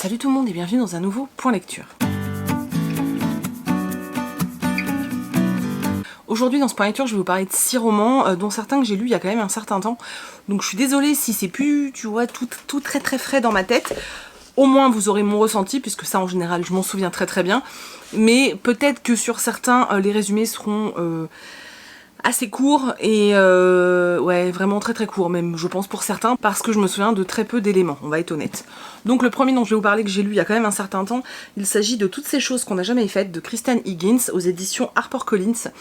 Salut tout le monde et bienvenue dans un nouveau point lecture. Aujourd'hui dans ce point lecture je vais vous parler de 6 romans, dont certains que j'ai lus il y a quand même un certain temps. Donc je suis désolée si c'est plus, tu vois, tout très frais dans ma tête. Au moins vous aurez mon ressenti, puisque ça en général je m'en souviens très bien. Mais peut-être que sur certains les résumés seront assez courts et ouais, vraiment très courts même, je pense, pour certains, parce que je me souviens de très peu d'éléments, on va être honnête. Donc le premier dont je vais vous parler, que j'ai lu il y a quand même un certain temps, il s'agit de Toutes ces choses qu'on n'a jamais faites de Kristen Higgins aux éditions HarperCollins.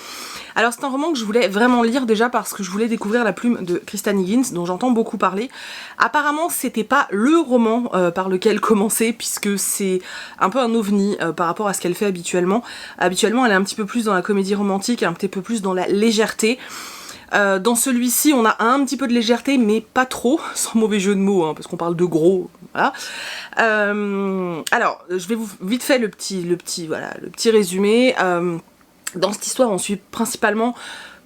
Alors c'est un roman que je voulais vraiment lire déjà parce que je voulais découvrir la plume de Kristen Higgins, dont j'entends beaucoup parler. Apparemment c'était pas le roman par lequel commencer, puisque c'est un peu un ovni par rapport à ce qu'elle fait habituellement. Habituellement elle est un petit peu plus dans la comédie romantique, un petit peu plus dans la légèreté. Dans celui-ci on a un petit peu de légèreté mais pas trop, sans mauvais jeu de mots, hein, parce qu'on parle de gros, voilà. Alors je vais vous vite fait le petit résumé. Dans cette histoire on suit principalement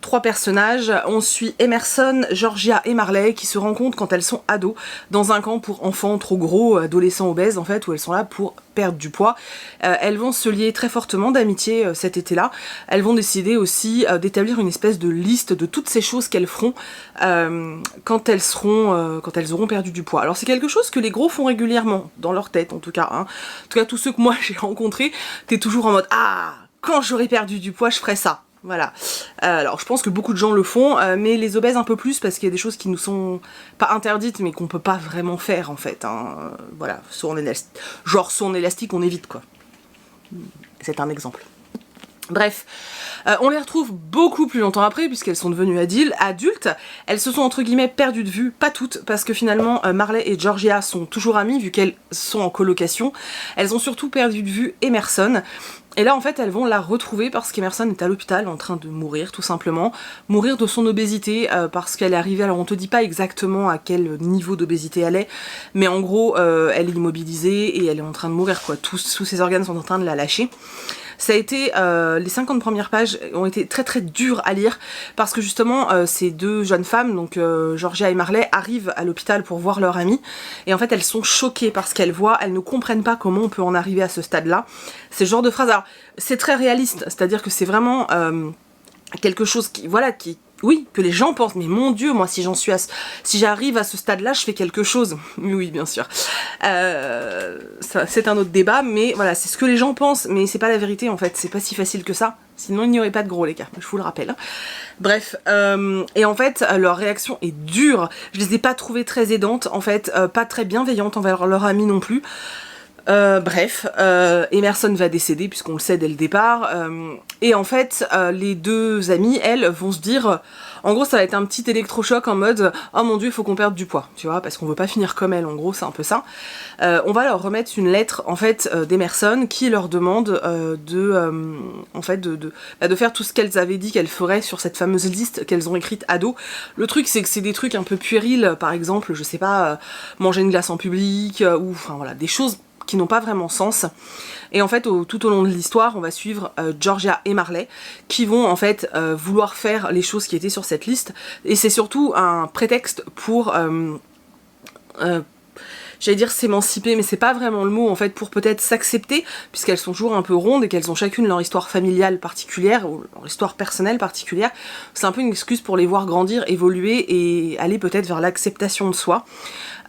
3 personnages. On suit Emerson, Georgia et Marley qui se rencontrent quand elles sont ados dans un camp pour enfants trop gros, adolescents obèses en fait, où elles sont là pour perdre du poids. Elles vont se lier très fortement d'amitié cet été-là. Elles vont décider aussi d'établir une espèce de liste de toutes ces choses qu'elles feront quand elles auront perdu du poids. Alors c'est quelque chose que les gros font régulièrement, dans leur tête en tout cas, hein. En tout cas tous ceux que moi j'ai rencontrés, t'es toujours en mode « Ah, quand j'aurai perdu du poids, je ferai ça ». Voilà. Alors je pense que beaucoup de gens le font, mais les obèses un peu plus, parce qu'il y a des choses qui nous sont pas interdites, mais qu'on peut pas vraiment faire en fait, hein. Voilà, saut en élastique, on évite quoi. C'est un exemple. Bref, on les retrouve beaucoup plus longtemps après, puisqu'elles sont devenues adultes. Elles se sont entre guillemets perdues de vue, pas toutes, parce que finalement Marley et Georgia sont toujours amies, vu qu'elles sont en colocation. Elles ont surtout perdu de vue Emerson. Et là en fait elles vont la retrouver parce qu'Emerson est à l'hôpital en train de mourir tout simplement. Mourir de son obésité parce qu'elle est arrivée, alors on te dit pas exactement à quel niveau d'obésité elle est, mais en gros elle est immobilisée et elle est en train de mourir quoi, tous ses organes sont en train de la lâcher. Ça a été, les 50 premières pages ont été très dures à lire parce que justement ces deux jeunes femmes, donc Georgia et Marley, arrivent à l'hôpital pour voir leur amie et en fait elles sont choquées par ce qu'elles voient, elles ne comprennent pas comment on peut en arriver à ce stade-là. C'est ce genre de phrase, alors c'est très réaliste, c'est-à-dire que c'est vraiment quelque chose qui, voilà, oui, que les gens pensent, mais mon Dieu, moi si j'arrive à ce stade-là, je fais quelque chose. Oui, bien sûr. C'est un autre débat, mais voilà, c'est ce que les gens pensent, mais c'est pas la vérité en fait, c'est pas si facile que ça. Sinon il n'y aurait pas de gros les gars, je vous le rappelle. Bref, et en fait leur réaction est dure. Je les ai pas trouvées très aidantes en fait, pas très bienveillantes envers leur amie non plus. Bref, Emerson va décéder puisqu'on le sait dès le départ, et en fait les deux amies, elles, vont se dire, en gros ça va être un petit électrochoc en mode oh mon dieu il faut qu'on perde du poids, tu vois, parce qu'on veut pas finir comme elle, en gros c'est un peu ça. On va leur remettre une lettre en fait d'Emerson qui leur demande en fait de faire tout ce qu'elles avaient dit qu'elles feraient sur cette fameuse liste qu'elles ont écrite ado. Le truc c'est que c'est des trucs un peu puérils, par exemple je sais pas, manger une glace en public, ou enfin voilà, des choses qui n'ont pas vraiment sens. Et en fait tout au long de l'histoire on va suivre Georgia et Marley qui vont en fait vouloir faire les choses qui étaient sur cette liste, et c'est surtout un prétexte pour j'allais dire s'émanciper, mais c'est pas vraiment le mot en fait, pour peut-être s'accepter, puisqu'elles sont toujours un peu rondes et qu'elles ont chacune leur histoire familiale particulière, ou leur histoire personnelle particulière. C'est un peu une excuse pour les voir grandir, évoluer et aller peut-être vers l'acceptation de soi.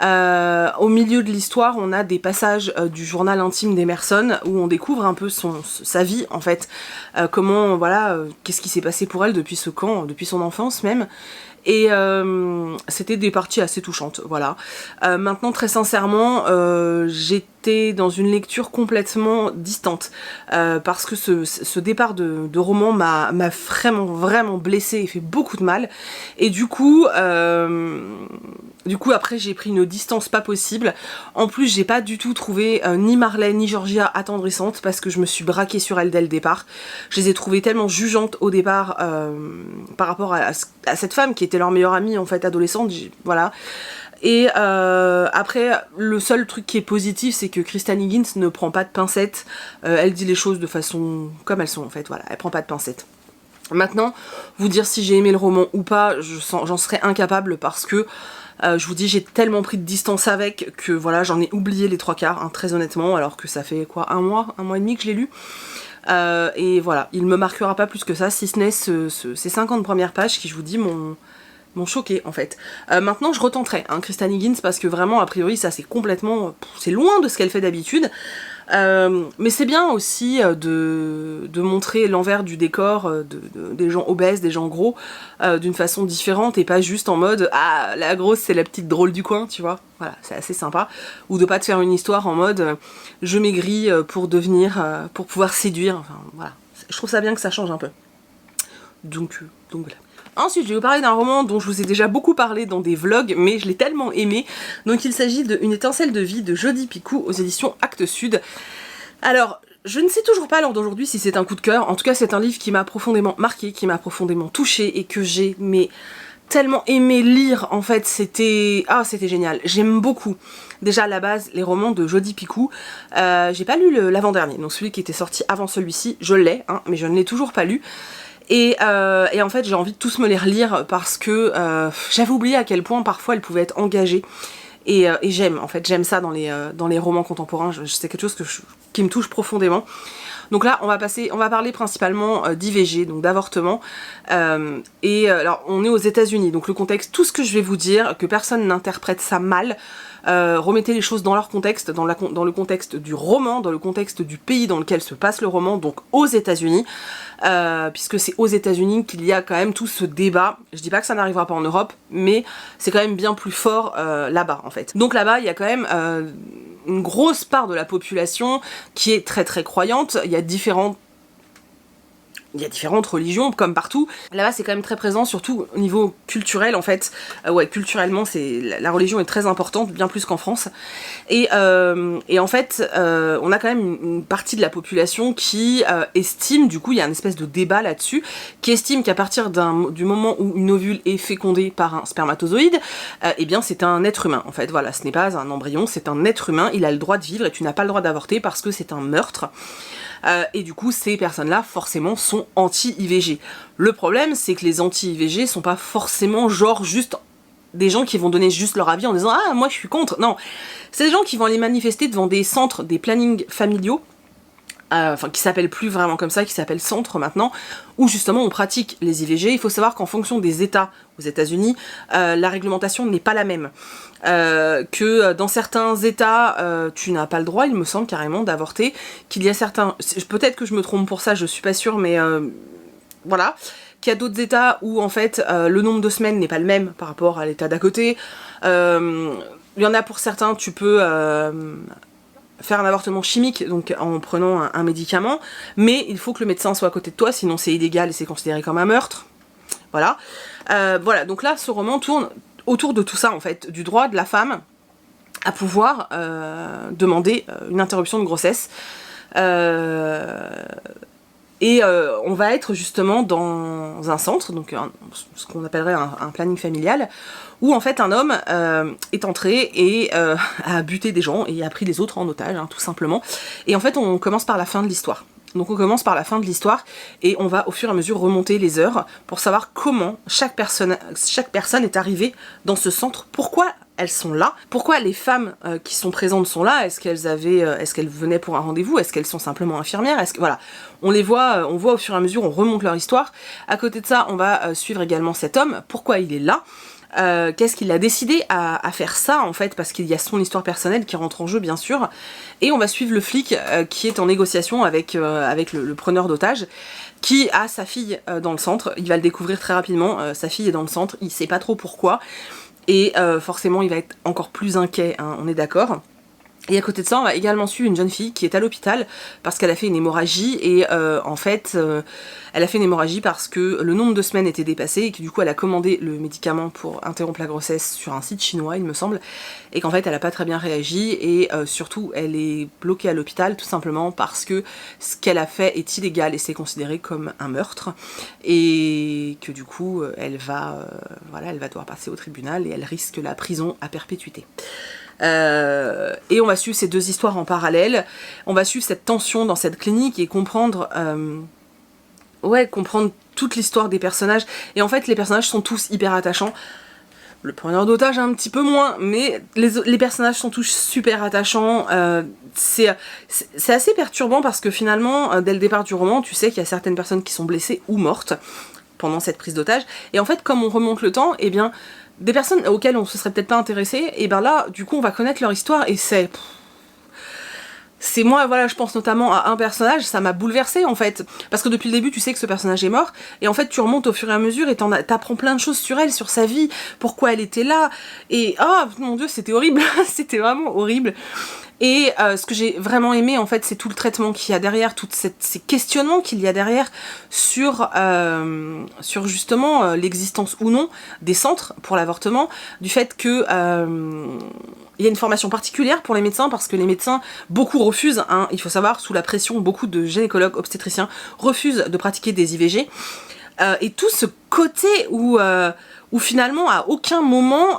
Au milieu de l'histoire on a des passages du journal intime d'Emerson où on découvre un peu sa vie en fait, comment, voilà, qu'est-ce qui s'est passé pour elle depuis ce camp, depuis son enfance même. Et c'était des parties assez touchantes, voilà. Maintenant très sincèrement, j'étais dans une lecture complètement distante, parce que ce départ de roman m'a vraiment blessée et fait beaucoup de mal. Et du coup après j'ai pris une distance pas possible. En plus j'ai pas du tout trouvé ni Marley ni Georgia attendrissantes, parce que je me suis braquée sur elles dès le départ. Je les ai trouvées tellement jugeantes au départ par rapport à cette femme qui était leur meilleure amie en fait adolescente, voilà. Et après le seul truc qui est positif c'est que Kristen Higgins ne prend pas de pincettes, elle dit les choses de façon comme elles sont en fait, voilà, elle prend pas de pincettes. Maintenant, vous dire si j'ai aimé le roman ou pas, j'en serais incapable parce que Je vous dis, j'ai tellement pris de distance avec que voilà, j'en ai oublié les 3/4, hein, très honnêtement, alors que ça fait quoi, un mois et demi que je l'ai lu. Et voilà, il me marquera pas plus que ça, si ce n'est ces 50 premières pages qui, je vous dis, m'ont choqué en fait. Maintenant je retenterai hein, Kristen Higgins, parce que vraiment a priori ça c'est complètement, c'est loin de ce qu'elle fait d'habitude. Mais c'est bien aussi de montrer l'envers du décor des gens obèses, des gens gros, d'une façon différente et pas juste en mode ah la grosse c'est la petite drôle du coin, tu vois. Voilà, c'est assez sympa. Ou de pas te faire une histoire en mode je maigris pour devenir, pour pouvoir séduire. Enfin voilà, je trouve ça bien que ça change un peu. Donc voilà. Ensuite, je vais vous parler d'un roman dont je vous ai déjà beaucoup parlé dans des vlogs, mais je l'ai tellement aimé. Donc il s'agit de Une étincelle de vie de Jodi Picoult aux éditions Actes Sud. Alors, je ne sais toujours pas à l'heure d'aujourd'hui si c'est un coup de cœur. En tout cas, c'est un livre qui m'a profondément marqué, qui m'a profondément touchée et que j'ai tellement aimé lire. En fait, c'était génial. J'aime beaucoup. Déjà à la base, les romans de Jodi Picoult. J'ai pas lu l'avant-dernier, donc celui qui était sorti avant celui-ci. Je l'ai, hein, mais je ne l'ai toujours pas lu. Et en fait j'ai envie de tous me les relire parce que j'avais oublié à quel point parfois elles pouvaient être engagées. Et j'aime, en fait, j'aime ça dans les romans contemporains, c'est quelque chose qui me touche profondément. Donc là, on va parler principalement d'IVG, donc d'avortement. Alors, on est aux États-Unis, donc le contexte, tout ce que je vais vous dire, que personne n'interprète ça mal. Remettez les choses dans leur contexte, dans le contexte du roman, dans le contexte du pays dans lequel se passe le roman, donc aux États-Unis, puisque c'est aux États-Unis qu'il y a quand même tout ce débat. Je dis pas que ça n'arrivera pas en Europe, mais c'est quand même bien plus fort là-bas en fait. Donc là-bas, il y a quand même une grosse part de la population qui est très très croyante. Il y a différentes religions, comme partout. Là-bas, c'est quand même très présent, surtout au niveau culturel, en fait. Ouais, culturellement, la religion est très importante, bien plus qu'en France. Et en fait, on a quand même une partie de la population qui estime, du coup, il y a une espèce de débat là-dessus, qui estime qu'à partir du moment où une ovule est fécondée par un spermatozoïde, eh bien, c'est un être humain, en fait. Voilà, ce n'est pas un embryon, c'est un être humain, il a le droit de vivre et tu n'as pas le droit d'avorter parce que c'est un meurtre. Et du coup, ces personnes-là, forcément, sont anti-IVG. Le problème, c'est que les anti-IVG sont pas forcément genre juste des gens qui vont donner juste leur avis en disant « Ah, moi je suis contre ». Non, c'est des gens qui vont aller manifester devant des centres, des plannings familiaux, enfin qui s'appellent plus vraiment comme ça, qui s'appellent centres maintenant, où justement on pratique les IVG. Il faut savoir qu'en fonction des États aux États-Unis, la réglementation n'est pas la même. Que dans certains États, tu n'as pas le droit, il me semble carrément, d'avorter, qu'il y a certains, peut-être que je me trompe pour ça, je suis pas sûre, mais voilà, qu'il y a d'autres États où en fait le nombre de semaines n'est pas le même par rapport à l'État d'à côté. Il y en a pour certains, tu peux faire un avortement chimique, donc en prenant un médicament, mais il faut que le médecin soit à côté de toi, sinon c'est illégal et c'est considéré comme un meurtre. Voilà. Voilà, donc là, ce roman tourne autour de tout ça, en fait, du droit de la femme à pouvoir demander une interruption de grossesse. On va être justement dans un centre, donc ce qu'on appellerait un planning familial, où en fait un homme est entré et a buté des gens et a pris les autres en otage, hein, tout simplement. Et en fait on commence par la fin de l'histoire. Donc on commence par la fin de l'histoire et on va au fur et à mesure remonter les heures pour savoir comment chaque personne est arrivée dans ce centre, pourquoi elles sont là, pourquoi les femmes qui sont présentes sont là, est-ce qu'elles venaient pour un rendez-vous, est-ce qu'elles sont simplement infirmières, voilà, on voit au fur et à mesure, on remonte leur histoire. À côté de ça, on va suivre également cet homme, pourquoi il est là. Qu'est-ce qu'il a décidé à faire ça en fait, parce qu'il y a son histoire personnelle qui rentre en jeu bien sûr, et on va suivre le flic qui est en négociation avec le preneur d'otages, qui a sa fille dans le centre. Il va le découvrir très rapidement, sa fille est dans le centre, il sait pas trop pourquoi, et forcément il va être encore plus inquiet, hein, on est d'accord. Et à côté de ça, on va également suivre une jeune fille qui est à l'hôpital parce qu'elle a fait une hémorragie et en fait, elle a fait une hémorragie parce que le nombre de semaines était dépassé et que du coup elle a commandé le médicament pour interrompre la grossesse sur un site chinois, il me semble, et qu'en fait elle a pas très bien réagi et surtout elle est bloquée à l'hôpital tout simplement parce que ce qu'elle a fait est illégal et c'est considéré comme un meurtre et que du coup elle va devoir passer au tribunal et elle risque la prison à perpétuité. Et on va suivre ces deux histoires en parallèle, on va suivre cette tension dans cette clinique et comprendre toute l'histoire des personnages, et en fait les personnages sont tous hyper attachants. Le preneur d'otage un petit peu moins, mais les personnages sont tous super attachants. C'est assez perturbant parce que finalement, dès le départ du roman, tu sais qu'il y a certaines personnes qui sont blessées ou mortes pendant cette prise d'otage. Et en fait, comme on remonte le temps, eh bien, des personnes auxquelles on se serait peut-être pas intéressé, et ben là, du coup, on va connaître leur histoire et c'est moi, voilà, je pense notamment à un personnage, ça m'a bouleversée en fait. Parce que depuis le début, tu sais que ce personnage est mort, et en fait, tu remontes au fur et à mesure et t'apprends plein de choses sur elle, sur sa vie, pourquoi elle était là, et oh mon dieu, c'était horrible, c'était vraiment horrible. Et ce que j'ai vraiment aimé, en fait, c'est tout le traitement qu'il y a derrière, tous ces questionnements qu'il y a derrière sur justement l'existence ou non des centres pour l'avortement, du fait que il y a une formation particulière pour les médecins, parce que les médecins, beaucoup refusent, hein, il faut savoir, sous la pression, beaucoup de gynécologues obstétriciens refusent de pratiquer des IVG. Et tout ce côté où finalement, à aucun moment,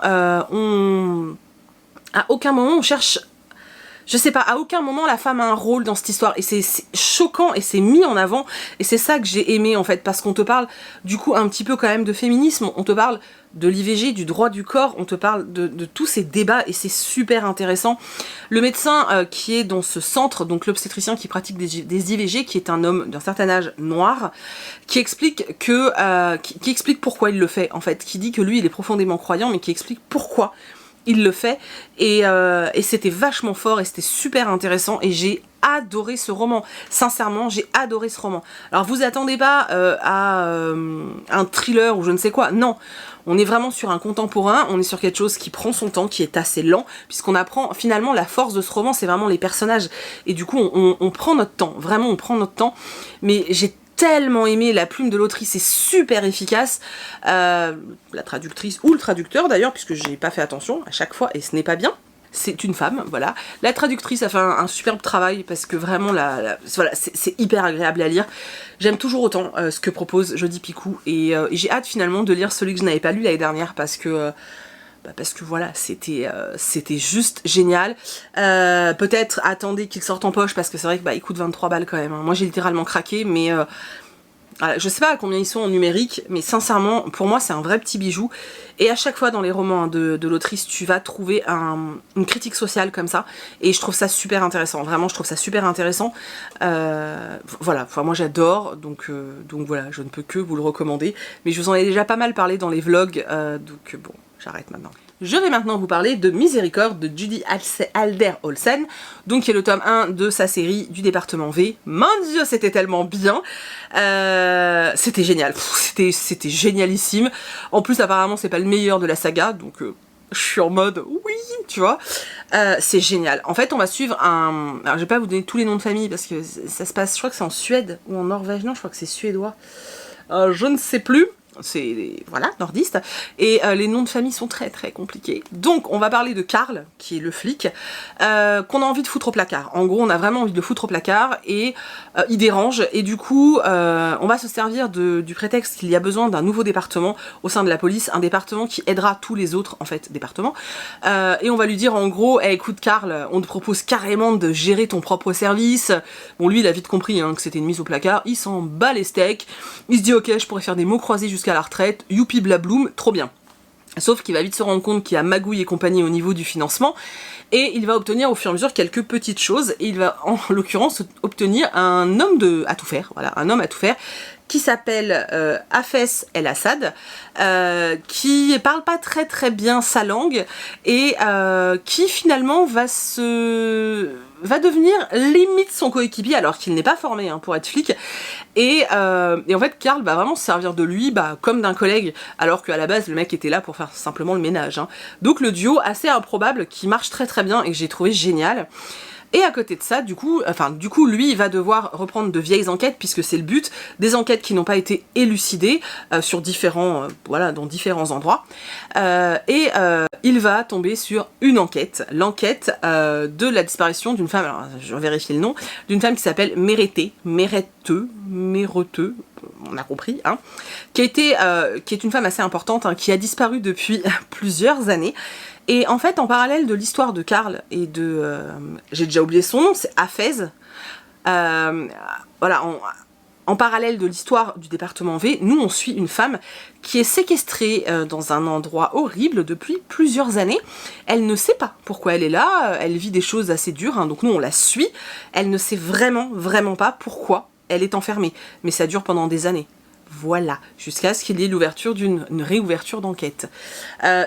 on cherche... Je sais pas, à aucun moment la femme a un rôle dans cette histoire, et c'est choquant et c'est mis en avant, et c'est ça que j'ai aimé en fait, parce qu'on te parle du coup un petit peu quand même de féminisme, on te parle de l'IVG, du droit du corps, on te parle de tous ces débats, et c'est super intéressant. Le médecin qui est dans ce centre, donc l'obstétricien qui pratique des IVG, qui est un homme d'un certain âge noir, qui explique qui explique pourquoi il le fait en fait, qui dit que lui il est profondément croyant, mais qui explique pourquoi il le fait, et c'était vachement fort et c'était super intéressant, et j'ai adoré ce roman. Sincèrement, j'ai adoré ce roman. Alors vous attendez pas à un thriller ou je ne sais quoi, non. On est vraiment sur un contemporain, on est sur quelque chose qui prend son temps, qui est assez lent, puisqu'on apprend finalement la force de ce roman, c'est vraiment les personnages. Et du coup, on prend notre temps, vraiment on prend notre temps, mais j'ai tellement aimé, la plume de l'autrice est super efficace, la traductrice ou le traducteur d'ailleurs, puisque j'ai pas fait attention à chaque fois et ce n'est pas bien, c'est une femme, voilà. La traductrice a fait un superbe travail, parce que vraiment voilà, c'est hyper agréable à lire. J'aime toujours autant ce que propose Jodi Picoult, et j'ai hâte finalement de lire celui que je n'avais pas lu l'année dernière, parce que voilà, c'était juste génial. Peut-être attendez qu'il sorte en poche, parce que c'est vrai que il coûte 23 balles quand même, hein. Moi j'ai littéralement craqué, mais voilà, je sais pas à combien ils sont en numérique, mais sincèrement, pour moi c'est un vrai petit bijou. Et à chaque fois dans les romans de l'autrice, tu vas trouver une critique sociale comme ça, et je trouve ça super intéressant, vraiment je trouve ça super intéressant. Voilà, enfin, moi j'adore, donc voilà, je ne peux que vous le recommander, mais je vous en ai déjà pas mal parlé dans les vlogs, donc bon, j'arrête maintenant. Je vais maintenant vous parler de Miséricorde de Judy Alder-Olsen, donc qui est le tome 1 de sa série du département V. Mon dieu, c'était tellement bien, c'était génial, c'était génialissime. En plus apparemment c'est pas le meilleur de la saga, donc je suis en mode oui, tu vois. C'est génial. En fait on va suivre alors je vais pas vous donner tous les noms de famille parce que ça se passe, je crois que c'est en Suède ou en Norvège, non je crois que c'est suédois, je ne sais plus. C'est, voilà, nordiste, et les noms de famille sont très très compliqués. Donc on va parler de Karl, qui est le flic, qu'on a envie de foutre au placard. En gros on a vraiment envie de le foutre au placard, et il dérange, et du coup on va se servir du prétexte qu'il y a besoin d'un nouveau département au sein de la police, un département qui aidera tous les autres en fait départements, et on va lui dire en gros hey, écoute Karl, on te propose carrément de gérer ton propre service. Bon lui il a vite compris hein, que c'était une mise au placard, il s'en bat les steaks, il se dit ok je pourrais faire des mots croisés jusqu'à la retraite, youpi blabloum, trop bien. Sauf qu'il va vite se rendre compte qu'il y a magouille et compagnie au niveau du financement, et il va obtenir au fur et à mesure quelques petites choses, et il va en l'occurrence obtenir un homme à tout faire, voilà, un homme à tout faire, qui s'appelle Hafez El Assad, qui parle pas très très bien sa langue, et qui finalement va devenir limite son coéquipier, alors qu'il n'est pas formé hein, pour être flic, et en fait Karl va vraiment se servir de lui comme d'un collègue, alors qu'à la base le mec était là pour faire simplement le ménage, hein. Donc le duo assez improbable qui marche très très bien et que j'ai trouvé génial. Et à côté de ça, du coup, lui, il va devoir reprendre de vieilles enquêtes, puisque c'est le but, des enquêtes qui n'ont pas été élucidées sur dans différents endroits. Il va tomber sur une enquête, l'enquête de la disparition d'une femme, alors je vais vérifier le nom, d'une femme qui s'appelle Merethe, on a compris, hein, qui est une femme assez importante, hein, qui a disparu depuis plusieurs années. Et en fait, en parallèle de l'histoire de Karl et j'ai déjà oublié son nom, c'est Hafez. Voilà, En parallèle de l'histoire du département V, nous on suit une femme qui est séquestrée dans un endroit horrible depuis plusieurs années. Elle ne sait pas pourquoi elle est là, elle vit des choses assez dures, hein, donc nous on la suit. Elle ne sait vraiment pas pourquoi elle est enfermée, mais ça dure pendant des années. Voilà, jusqu'à ce qu'il y ait l'ouverture une réouverture d'enquête.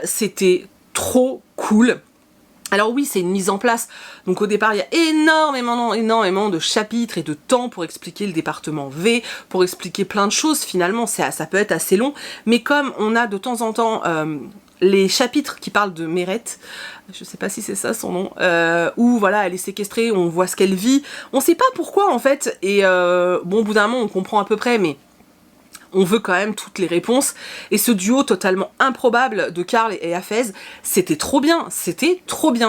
C'était trop cool. Alors oui, c'est une mise en place, donc au départ il y a énormément de chapitres et de temps pour expliquer le département V, pour expliquer plein de choses, finalement ça peut être assez long, mais comme on a de temps en temps les chapitres qui parlent de Mérette, je sais pas si c'est ça son nom, où voilà, elle est séquestrée, on voit ce qu'elle vit, on sait pas pourquoi en fait, et bon au bout d'un moment on comprend à peu près, mais on veut quand même toutes les réponses, et ce duo totalement improbable de Karl et Hafez, c'était trop bien,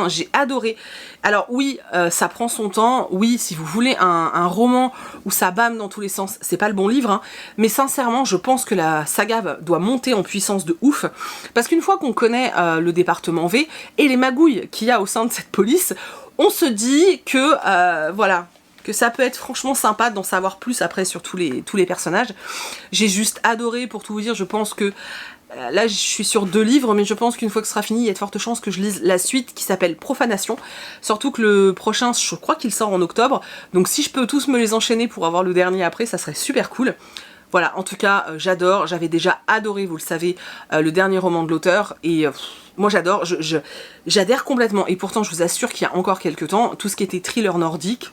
j'ai adoré. Alors oui, ça prend son temps, oui, si vous voulez un roman où ça bâme dans tous les sens, c'est pas le bon livre, hein, mais sincèrement, je pense que la saga doit monter en puissance de ouf, parce qu'une fois qu'on connaît le département V, et les magouilles qu'il y a au sein de cette police, on se dit que, voilà, que ça peut être franchement sympa d'en savoir plus après sur tous les personnages. J'ai juste adoré, pour tout vous dire, je pense que là je suis sur 2 livres, mais je pense qu'une fois que ce sera fini, il y a de fortes chances que je lise la suite qui s'appelle Profanation, surtout que le prochain, je crois qu'il sort en octobre, donc si je peux tous me les enchaîner pour avoir le dernier après, ça serait super cool. Voilà, en tout cas, j'adore, j'avais déjà adoré, vous le savez, le dernier roman de l'auteur, et moi j'adore, j'adhère complètement, et pourtant je vous assure qu'il y a encore quelques temps, tout ce qui était thriller nordique,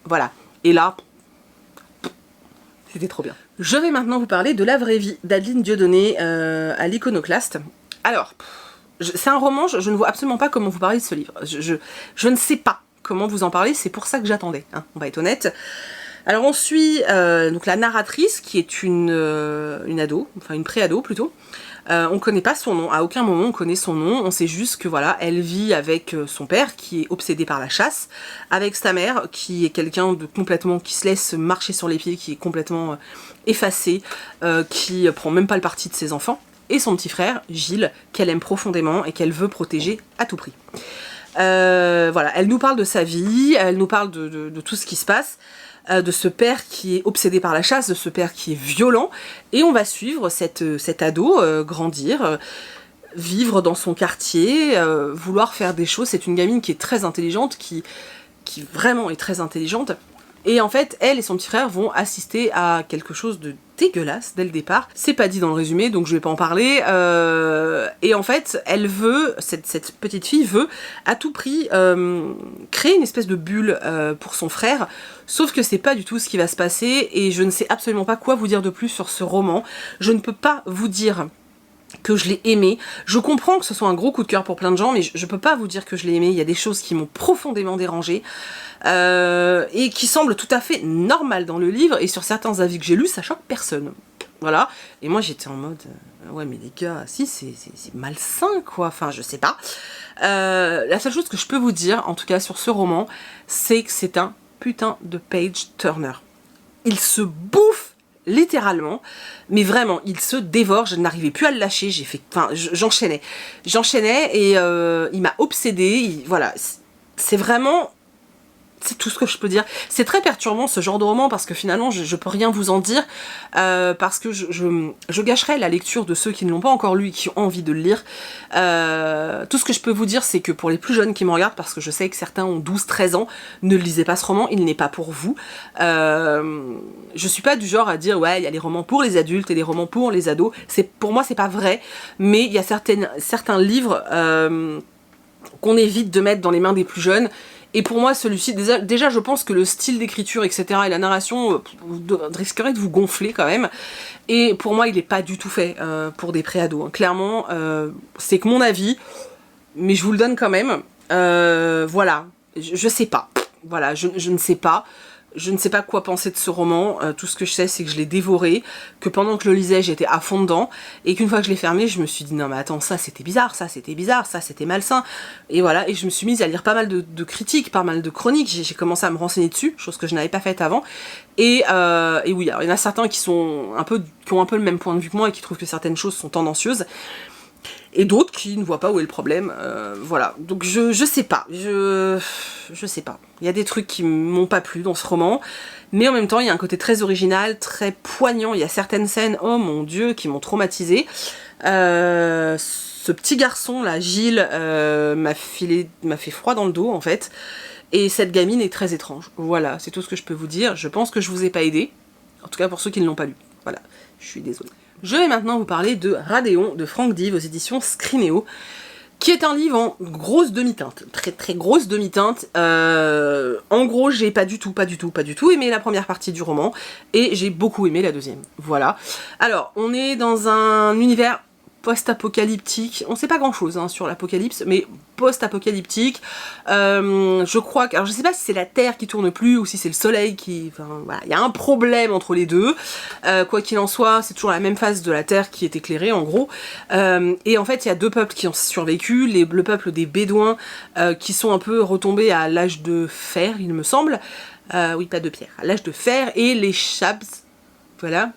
voilà, et là, c'était trop bien. Je vais maintenant vous parler de La vraie vie d'Adeline Dieudonné à l'Iconoclaste. Alors, c'est un roman, je ne vois absolument pas comment vous parler de ce livre. Je ne sais pas comment vous en parler, c'est pour ça que j'attendais, hein, on va être honnête. Alors on suit donc la narratrice qui est une ado, enfin une pré-ado plutôt. On connaît pas son nom, à aucun moment on connaît son nom, on sait juste que voilà, elle vit avec son père qui est obsédé par la chasse, avec sa mère qui est quelqu'un de complètement, qui se laisse marcher sur les pieds, qui est complètement effacé, qui prend même pas le parti de ses enfants, et son petit frère, Gilles, qu'elle aime profondément et qu'elle veut protéger à tout prix. Voilà, elle nous parle de sa vie, elle nous parle de tout ce qui se passe, de ce père qui est obsédé par la chasse, de ce père qui est violent, et on va suivre cette ado grandir, vivre dans son quartier, vouloir faire des choses. C'est une gamine qui est très intelligente, qui vraiment est très intelligente, et en fait elle et son petit frère vont assister à quelque chose de dégueulasse dès le départ. C'est pas dit dans le résumé, donc je vais pas en parler, et en fait elle veut, cette petite fille veut à tout prix créer une espèce de bulle pour son frère, sauf que c'est pas du tout ce qui va se passer, et je ne sais absolument pas quoi vous dire de plus sur ce roman. Je ne peux pas vous dire que je l'ai aimé. Je comprends que ce soit un gros coup de cœur pour plein de gens, mais je peux pas vous dire que je l'ai aimé. Il y a des choses qui m'ont profondément dérangée, et qui semblent tout à fait normales dans le livre, et sur certains avis que j'ai lus, ça choque personne. Voilà, et moi j'étais en mode, ouais mais les gars, si c'est malsain quoi, enfin je sais pas. La seule chose que je peux vous dire, en tout cas sur ce roman, c'est que c'est un putain de page turner. Il se bouffe littéralement, mais vraiment, il se dévore, je n'arrivais plus à le lâcher, j'ai fait, enfin, j'enchaînais, et il m'a obsédée, voilà, c'est vraiment, c'est tout ce que je peux dire. C'est très perturbant ce genre de roman, parce que finalement je peux rien vous en dire, parce que je gâcherais la lecture de ceux qui ne l'ont pas encore lu et qui ont envie de le lire. Tout ce que je peux vous dire, c'est que pour les plus jeunes qui me regardent, parce que je sais que certains ont 12-13 ans, ne lisez pas ce roman, il n'est pas pour vous. Je suis pas du genre à dire ouais, il y a les romans pour les adultes et les romans pour les ados. Pour moi c'est pas vrai, mais il y a certains livres qu'on évite de mettre dans les mains des plus jeunes. Et pour moi, celui-ci, déjà je pense que le style d'écriture, etc. et la narration risquerait de vous gonfler quand même. Et pour moi, il n'est pas du tout fait pour des pré-ados. Hein. Clairement, c'est que mon avis, mais je vous le donne quand même. Voilà, je sais pas. Voilà, je ne sais pas. Je ne sais pas quoi penser de ce roman, tout ce que je sais c'est que je l'ai dévoré, que pendant que je le lisais j'étais à fond dedans, et qu'une fois que je l'ai fermé je me suis dit non mais attends, ça c'était bizarre, ça c'était malsain, et voilà, et je me suis mise à lire pas mal de critiques, pas mal de chroniques, j'ai commencé à me renseigner dessus, chose que je n'avais pas faite avant, et oui, alors il y en a certains qui ont un peu le même point de vue que moi et qui trouvent que certaines choses sont tendancieuses. et d'autres qui ne voient pas où est le problème, voilà. Donc je sais pas, je sais pas. Il y a des trucs qui m'ont pas plu dans ce roman, mais en même temps il y a un côté très original, très poignant, il y a certaines scènes, oh mon dieu, qui m'ont traumatisée. Ce petit garçon là, Gilles, m'a fait froid dans le dos en fait, et cette gamine est très étrange. Voilà, c'est tout ce que je peux vous dire. Je pense que je vous ai pas aidé, en tout cas pour ceux qui ne l'ont pas lu. Voilà, je suis désolée. Je vais maintenant vous parler de Radéon de Franck Dive aux éditions Scrinéo, qui est un livre en grosse demi-teinte, très très grosse demi-teinte. En gros, j'ai pas du tout aimé la première partie du roman, et j'ai beaucoup aimé la deuxième. Voilà. Alors, on est dans un univers post-apocalyptique, on sait pas grand chose sur l'apocalypse, mais post-apocalyptique, je crois que, alors je sais pas si c'est la Terre qui tourne plus ou si c'est le Soleil qui, enfin voilà, il y a un problème entre les deux, quoi qu'il en soit, c'est toujours la même phase de la Terre qui est éclairée en gros, et en fait il y a deux peuples qui ont survécu, le peuple des Bédouins qui sont un peu retombés à l'âge de fer, il me semble, oui pas de pierre, à l'âge de fer, et les Shabs, voilà,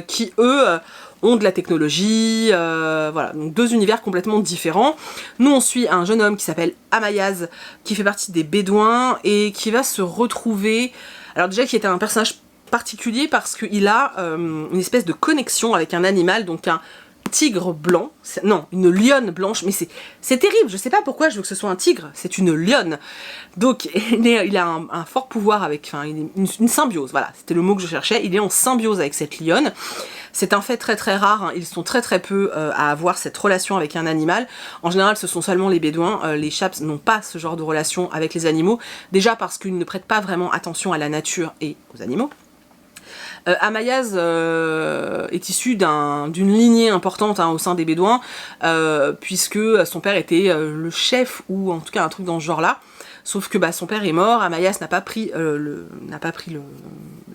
qui eux ont de la technologie, voilà, donc deux univers complètement différents. Nous on suit un jeune homme qui s'appelle Amayaz, qui fait partie des Bédouins, et qui va se retrouver, alors déjà qui était un personnage particulier parce qu'il a une espèce de connexion avec un animal, donc un tigre blanc, non, une lionne blanche, mais c'est terrible, je sais pas pourquoi je veux que ce soit un tigre, c'est une lionne. Donc il a un fort pouvoir avec, enfin une symbiose, voilà, c'était le mot que je cherchais, il est en symbiose avec cette lionne. C'est un fait très très rare, ils sont très très peu à avoir cette relation avec un animal. En général ce sont seulement les Bédouins, les Chaps n'ont pas ce genre de relation avec les animaux, déjà parce qu'ils ne prêtent pas vraiment attention à la nature et aux animaux. Amayaz est issu d'une lignée importante au sein des Bédouins, puisque son père était le chef, ou en tout cas un truc dans ce genre-là. Sauf que son père est mort, Amayaz n'a pas pris,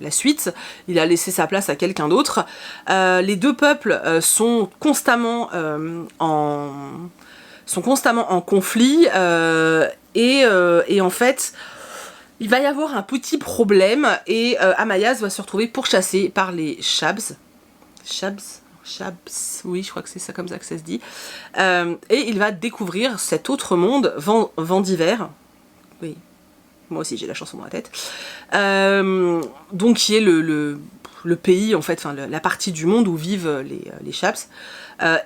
la suite, il a laissé sa place à quelqu'un d'autre. Les deux peuples sont constamment en conflit, et en fait il va y avoir un petit problème, et Amayaz va se retrouver pourchassé par les Shabs, oui je crois que c'est ça comme ça que ça se dit, et il va découvrir cet autre monde, Vendiver, oui, moi aussi j'ai la chanson dans la tête, donc qui est le pays en fait, enfin la partie du monde où vivent les Shabs,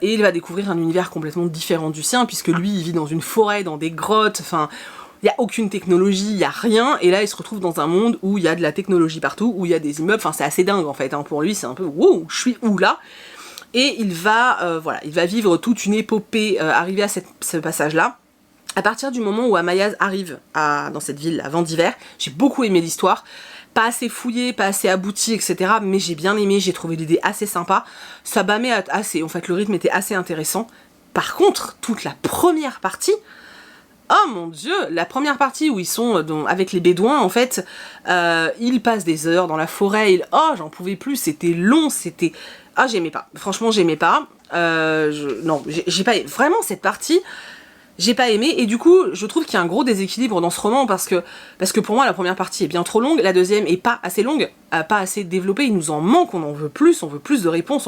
et il va découvrir un univers complètement différent du sien, puisque lui il vit dans une forêt, dans des grottes, enfin il n'y a aucune technologie, il n'y a rien, et là il se retrouve dans un monde où il y a de la technologie partout, où il y a des immeubles, enfin c'est assez dingue en fait, pour lui c'est un peu wow, je suis où là, et il va, voilà, il va vivre toute une épopée arrivé à ce passage là. À partir du moment où Amayaz arrive dans cette ville, à Vendiver, j'ai beaucoup aimé l'histoire, pas assez fouillé, pas assez abouti, etc. Mais j'ai bien aimé, j'ai trouvé l'idée assez sympa, ça bâmait assez, en fait le rythme était assez intéressant. Par contre, toute la première partie, oh mon dieu, la première partie où ils sont avec les Bédouins, en fait, ils passent des heures dans la forêt, oh j'en pouvais plus, c'était long, c'était... Ah j'aimais pas, franchement j'aimais pas, non, j'ai pas... Vraiment cette partie, j'ai pas aimé, et du coup je trouve qu'il y a un gros déséquilibre dans ce roman, parce que pour moi la première partie est bien trop longue, la deuxième est pas assez longue, pas assez développée, il nous en manque, on veut plus de réponses,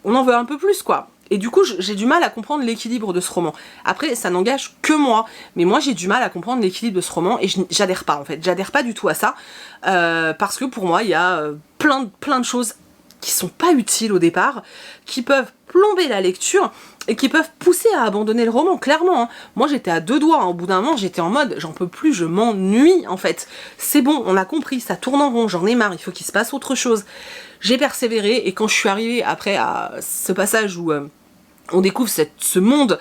on en veut un peu plus quoi. Et du coup, j'ai du mal à comprendre l'équilibre de ce roman. Après, ça n'engage que moi, mais moi j'ai du mal à comprendre l'équilibre de ce roman, et j'adhère pas en fait. J'adhère pas du tout à ça, parce que pour moi, il y a plein de choses qui sont pas utiles au départ, qui peuvent plomber la lecture, et qui peuvent pousser à abandonner le roman, clairement. Moi j'étais à deux doigts, au bout d'un moment j'étais en mode, j'en peux plus, je m'ennuie en fait. C'est bon, on a compris, ça tourne en rond, j'en ai marre, il faut qu'il se passe autre chose. J'ai persévéré, et quand je suis arrivée après à ce passage où... on découvre ce monde,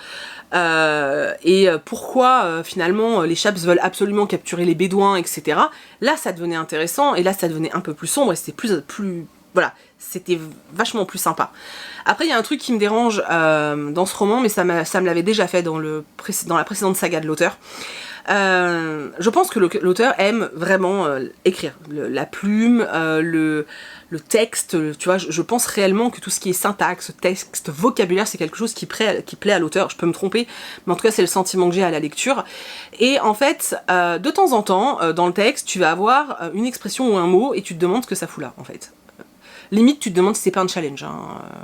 et pourquoi finalement les Shabs veulent absolument capturer les Bédouins, etc. Là ça devenait intéressant, et là ça devenait un peu plus sombre, et c'était plus voilà, c'était vachement plus sympa. Après il y a un truc qui me dérange dans ce roman, mais ça me l'avait déjà fait dans la précédente saga de l'auteur. Je pense que l'auteur aime vraiment écrire, la plume, le texte, tu vois, je pense réellement que tout ce qui est syntaxe, texte, vocabulaire, c'est quelque chose qui plaît à l'auteur. Je peux me tromper, mais en tout cas c'est le sentiment que j'ai à la lecture. Et en fait, de temps en temps, dans le texte, tu vas avoir une expression ou un mot, et tu te demandes ce que ça fout là, en fait. Limite, tu te demandes si c'est pas un challenge, hein,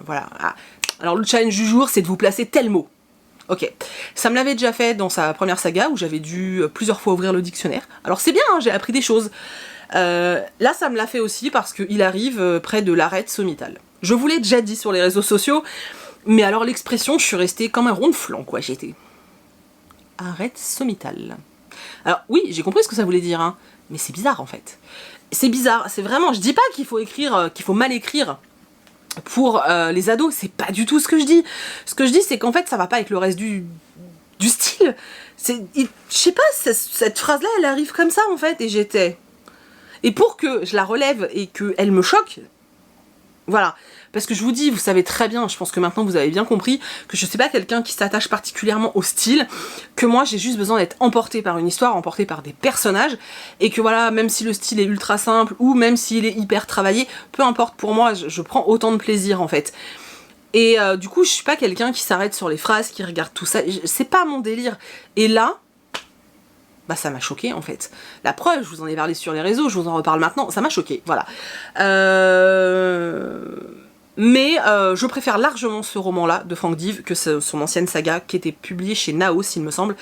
voilà. Ah. Alors le challenge du jour, c'est de vous placer tel mot. Ok, ça me l'avait déjà fait dans sa première saga où j'avais dû plusieurs fois ouvrir le dictionnaire. Alors c'est bien, hein, j'ai appris des choses. Là ça me l'a fait aussi parce qu'il arrive près de l'arête sommitale. Je vous l'ai déjà dit sur les réseaux sociaux, mais alors l'expression, je suis restée comme un rond de flanc quoi, j'étais. Arête sommitale. Alors oui, j'ai compris ce que ça voulait dire, hein, mais c'est bizarre en fait. C'est bizarre, c'est vraiment, je dis pas qu'il faut écrire, qu'il faut mal écrire pour les ados, c'est pas du tout ce que je dis. Ce que je dis, c'est qu'en fait, ça va pas avec le reste du style. Je sais pas, cette phrase-là, elle arrive comme ça, en fait, et j'étais... Et pour que je la relève et qu'elle me choque, voilà. Parce que je vous dis, vous savez très bien, je pense que maintenant vous avez bien compris, que je suis pas quelqu'un qui s'attache particulièrement au style, que moi j'ai juste besoin d'être emportée par une histoire, emportée par des personnages, et que voilà, même si le style est ultra simple, ou même s'il est hyper travaillé, peu importe pour moi, je prends autant de plaisir en fait. Et du coup, je suis pas quelqu'un qui s'arrête sur les phrases, qui regarde tout ça, c'est pas mon délire. Et là, bah ça m'a choqué en fait. La preuve, je vous en ai parlé sur les réseaux, je vous en reparle maintenant, ça m'a choqué, voilà. Mais je préfère largement ce roman-là de Frank Dive que son ancienne saga qui était publiée chez Naos, il me semble.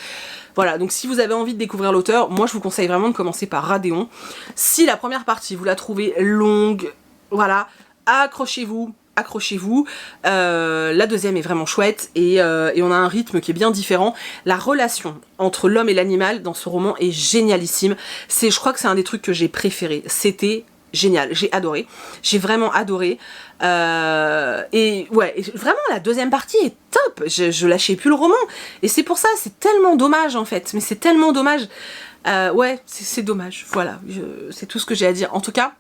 Voilà, donc si vous avez envie de découvrir l'auteur, moi je vous conseille vraiment de commencer par Radéon. Si la première partie, vous la trouvez longue, voilà, accrochez-vous. Accrochez-vous, la deuxième est vraiment chouette et on a un rythme qui est bien différent. La relation entre l'homme et l'animal dans ce roman est génialissime. Je crois que c'est un des trucs que j'ai préféré. C'était génial, j'ai adoré. J'ai vraiment adoré. Et ouais, vraiment la deuxième partie est top. Je lâchais plus le roman. Et c'est pour ça, c'est tellement dommage en fait. Mais c'est tellement dommage. Ouais, c'est dommage. Voilà, c'est tout ce que j'ai à dire. En tout cas,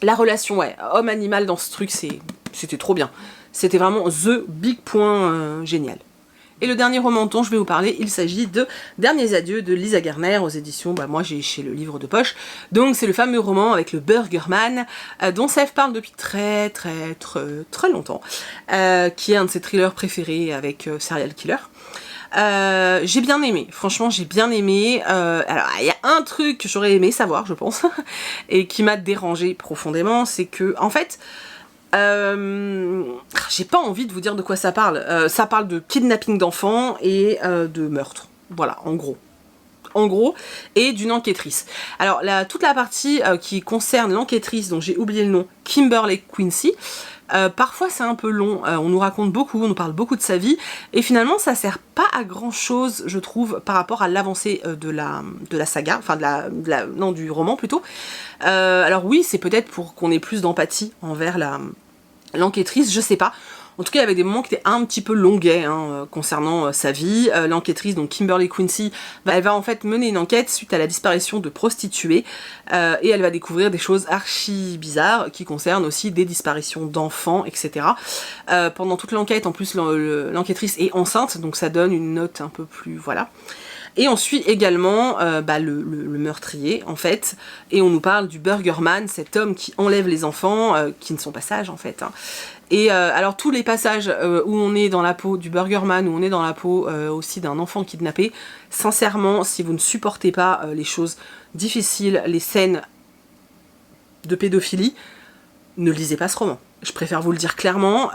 la relation, ouais, homme-animal dans ce truc, c'était trop bien. C'était vraiment the big point génial. Et le dernier roman dont je vais vous parler, il s'agit de Derniers adieux de Lisa Garner aux éditions, bah moi j'ai chez le livre de poche. Donc c'est le fameux roman avec le Burgerman, dont Sèvres parle depuis très longtemps, qui est un de ses thrillers préférés avec Serial Killer. J'ai bien aimé, franchement j'ai bien aimé. Alors il y a un truc que j'aurais aimé savoir, je pense, et qui m'a dérangé profondément, c'est que en fait, j'ai pas envie de vous dire de quoi ça parle. Ça parle de kidnapping d'enfants et de meurtre. Voilà, en gros, et d'une enquêtrice. Alors toute la partie qui concerne l'enquêtrice, dont j'ai oublié le nom, Kimberly Quincy, parfois c'est un peu long, on nous raconte beaucoup, on nous parle beaucoup de sa vie, et finalement ça sert pas à grand chose, je trouve, par rapport à l'avancée de la saga, enfin non, du roman plutôt. Alors oui, c'est peut-être pour qu'on ait plus d'empathie envers l'enquêtrice, je sais pas. En tout cas, il y avait des moments qui étaient un petit peu longuets concernant sa vie. L'enquêtrice, donc Kimberly Quincy, elle va en fait mener une enquête suite à la disparition de prostituées et elle va découvrir des choses archi bizarres qui concernent aussi des disparitions d'enfants, etc. Pendant toute l'enquête, en plus, l'enquêtrice est enceinte, donc ça donne une note un peu plus... voilà. Et on suit également le meurtrier, en fait, et on nous parle du Burgerman, cet homme qui enlève les enfants, qui ne sont pas sages, en fait. Et alors tous les passages où on est dans la peau du Burgerman, où on est dans la peau aussi d'un enfant kidnappé, sincèrement, si vous ne supportez pas les choses difficiles, les scènes de pédophilie, ne lisez pas ce roman. Je préfère vous le dire clairement.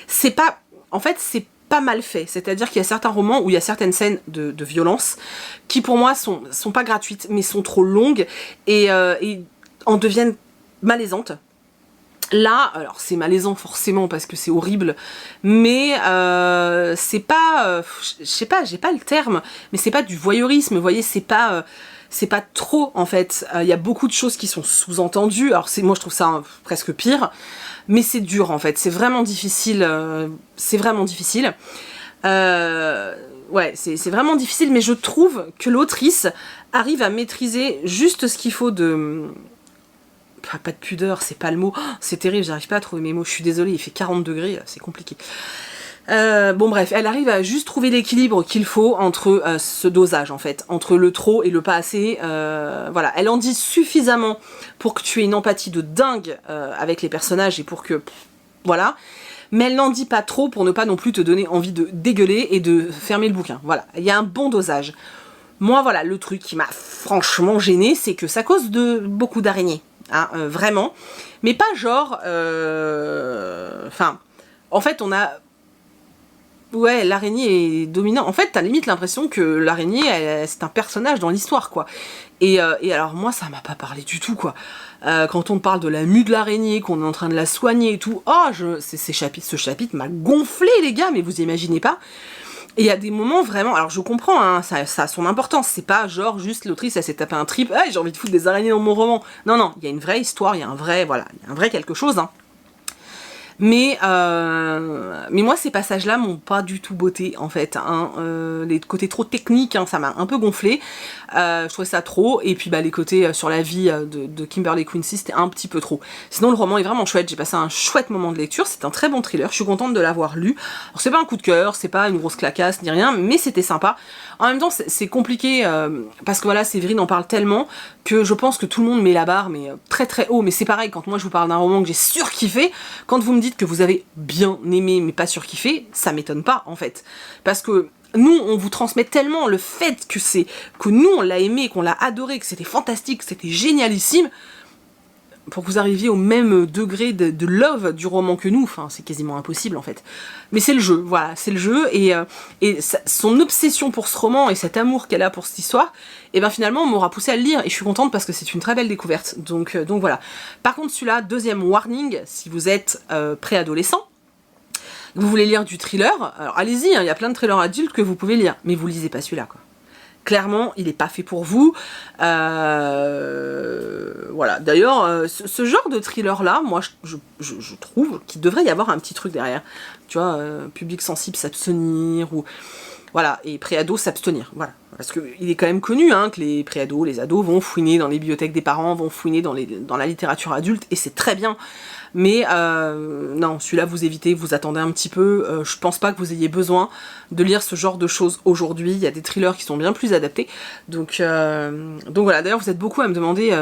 C'est pas... En fait, c'est pas mal fait, c'est-à-dire qu'il y a certains romans où il y a certaines scènes de violence qui pour moi sont pas gratuites mais sont trop longues et en deviennent malaisantes. Là, alors c'est malaisant forcément parce que c'est horrible, mais c'est pas, je sais pas, j'ai pas le terme, mais c'est pas du voyeurisme, vous voyez, c'est pas trop en fait. Il y a beaucoup de choses qui sont sous-entendues, alors moi je trouve ça presque pire. Mais c'est dur en fait, c'est vraiment difficile, ouais, c'est vraiment difficile, mais je trouve que l'autrice arrive à maîtriser juste ce qu'il faut de... Pas de pudeur, c'est pas le mot, c'est terrible, j'arrive pas à trouver mes mots, je suis désolée, il fait 40 degrés, c'est compliqué. Bon bref, elle arrive à juste trouver l'équilibre qu'il faut entre ce dosage en fait, entre le trop et le pas assez, voilà, elle en dit suffisamment pour que tu aies une empathie de dingue avec les personnages et pour que, voilà, mais elle n'en dit pas trop pour ne pas non plus te donner envie de dégueuler et de fermer le bouquin, voilà, il y a un bon dosage. Moi voilà, le truc qui m'a franchement gênée, c'est que ça cause de beaucoup d'araignées, hein, vraiment, mais pas genre, enfin, en fait on a ouais, l'araignée est dominante. En fait, t'as limite l'impression que l'araignée, c'est un personnage dans l'histoire, quoi. Et alors moi, ça m'a pas parlé du tout, quoi. Quand on parle de la mue de l'araignée, qu'on est en train de la soigner et tout, oh, ce chapitre m'a gonflé, les gars, mais vous imaginez pas. Et il y a des moments vraiment, alors je comprends, hein, ça a son importance, c'est pas genre juste l'autrice, elle s'est tapé un trip, hey, j'ai envie de foutre des araignées dans mon roman. Non, non, il y a une vraie histoire, il y a un vrai, voilà, il y a un vrai quelque chose, hein. Mais moi, ces passages-là m'ont pas du tout botté, en fait. Hein. Les côtés trop techniques, hein, ça m'a un peu gonflé. Je trouvais ça trop. Et puis, les côtés sur la vie de Kimberly Quincy, c'était un petit peu trop. Sinon, le roman est vraiment chouette. J'ai passé un chouette moment de lecture. C'est un très bon thriller. Je suis contente de l'avoir lu. Alors, c'est pas un coup de cœur, c'est pas une grosse clacasse, ni rien, mais c'était sympa. En même temps, c'est compliqué, parce que voilà, Séverine en parle tellement que je pense que tout le monde met la barre, mais très très haut. Mais c'est pareil, quand moi je vous parle d'un roman que j'ai surkiffé, quand vous me dites que vous avez bien aimé mais pas surkiffé, ça m'étonne pas en fait. Parce que nous, on vous transmet tellement le fait que nous on l'a aimé, qu'on l'a adoré, que c'était fantastique, que c'était génialissime, pour que vous arriviez au même degré de love du roman que nous, enfin c'est quasiment impossible en fait. Mais c'est le jeu, voilà, c'est le jeu, et son obsession pour ce roman et cet amour qu'elle a pour cette histoire, et ben finalement m'aura poussé à le lire, et je suis contente parce que c'est une très belle découverte, donc voilà. Par contre celui-là, deuxième warning, si vous êtes préadolescent, vous voulez lire du thriller, alors allez-y, hein, y a plein de thrillers adultes que vous pouvez lire, mais vous lisez pas celui-là quoi. Clairement, il n'est pas fait pour vous. Voilà. D'ailleurs, ce genre de thriller-là, moi, je trouve qu'il devrait y avoir un petit truc derrière. Tu vois, public sensible s'abstenir, ou... Voilà, et préados s'abstenir, voilà. Parce qu'il est quand même connu, hein, que les préados, les ados vont fouiner dans les bibliothèques des parents, vont fouiner dans la littérature adulte, et c'est très bien. Mais non, celui-là vous évitez, vous attendez un petit peu, je pense pas que vous ayez besoin de lire ce genre de choses aujourd'hui, il y a des thrillers qui sont bien plus adaptés, donc voilà, d'ailleurs vous êtes beaucoup à me demander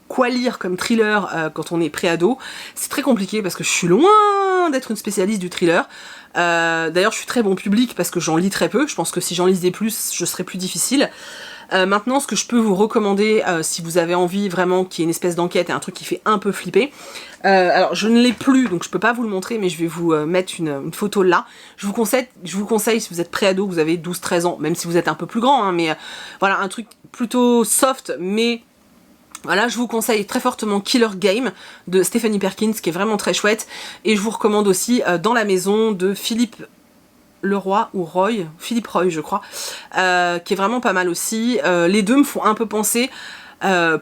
quoi lire comme thriller quand on est préado. C'est très compliqué parce que je suis loin d'être une spécialiste du thriller. D'ailleurs je suis très bon public parce que j'en lis très peu, je pense que si j'en lisais plus je serais plus difficile. Maintenant, ce que je peux vous recommander, si vous avez envie vraiment qu'il y ait une espèce d'enquête et un truc qui fait un peu flipper, alors je ne l'ai plus, donc je peux pas vous le montrer, mais je vais vous mettre une photo là. Je vous conseille, si vous êtes préado, que vous avez 12-13 ans, même si vous êtes un peu plus grand, hein, mais voilà, un truc plutôt soft, mais... Voilà, je vous conseille très fortement Killer Game de Stephanie Perkins, qui est vraiment très chouette, et je vous recommande aussi Dans la maison de Philippe Leroy ou Roy, Philippe Roy je crois, qui est vraiment pas mal aussi. Les deux me font un peu penser,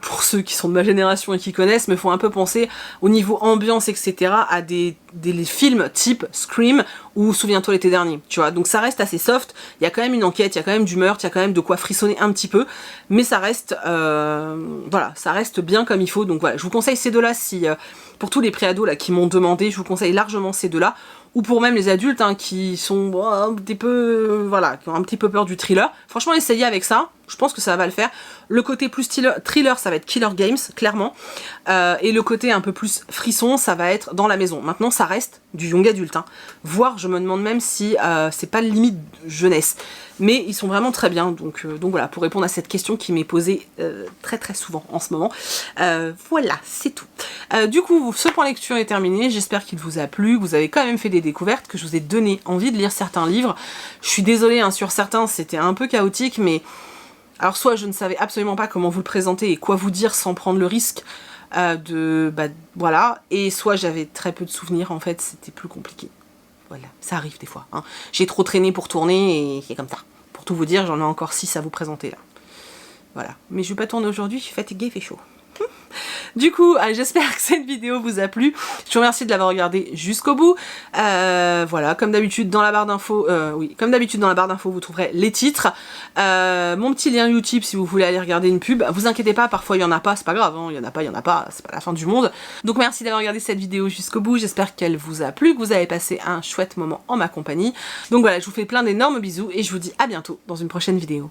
pour ceux qui sont de ma génération et qui connaissent, me font un peu penser au niveau ambiance etc. à des films type Scream ou Souviens-toi l'été dernier, tu vois. Donc ça reste assez soft, il y a quand même une enquête, il y a quand même du meurtre, il y a quand même de quoi frissonner un petit peu, mais ça reste, voilà, ça reste bien comme il faut. Donc voilà, je vous conseille ces deux-là, si pour tous les préados là qui m'ont demandé, je vous conseille largement ces deux-là. Ou pour même les adultes hein, qui sont un petit peu, voilà, qui ont un petit peu peur du thriller. Franchement, essayez avec ça, je pense que ça va le faire. Le côté plus thriller, ça va être Killer Games, clairement. Et le côté un peu plus frisson, ça va être Dans la maison. Maintenant, ça reste du young adulte. Hein. Voire, je me demande même si c'est pas limite jeunesse. Mais ils sont vraiment très bien. Donc voilà, pour répondre à cette question qui m'est posée très très souvent en ce moment. Voilà, c'est tout. Du coup, ce point lecture est terminé. J'espère qu'il vous a plu. Vous avez quand même fait des découvertes, que je vous ai donné envie de lire certains livres. Je suis désolée, hein, sur certains, c'était un peu chaotique, mais... Alors soit je ne savais absolument pas comment vous le présenter et quoi vous dire sans prendre le risque voilà, et soit j'avais très peu de souvenirs, en fait, c'était plus compliqué. Voilà, ça arrive des fois. Hein. J'ai trop traîné pour tourner et c'est comme ça. Pour tout vous dire, j'en ai encore 6 à vous présenter là. Voilà, mais je vais pas tourner aujourd'hui, je suis fatiguée, il fait chaud. Du coup, j'espère que cette vidéo vous a plu. Je vous remercie de l'avoir regardé jusqu'au bout. Voilà, comme d'habitude dans la barre d'infos, vous trouverez les titres. Mon petit lien YouTube si vous voulez aller regarder une pub. Vous inquiétez pas, parfois il y en a pas, c'est pas grave, hein, il y en a pas, c'est pas la fin du monde. Donc merci d'avoir regardé cette vidéo jusqu'au bout. J'espère qu'elle vous a plu, que vous avez passé un chouette moment en ma compagnie. Donc voilà, je vous fais plein d'énormes bisous et je vous dis à bientôt dans une prochaine vidéo.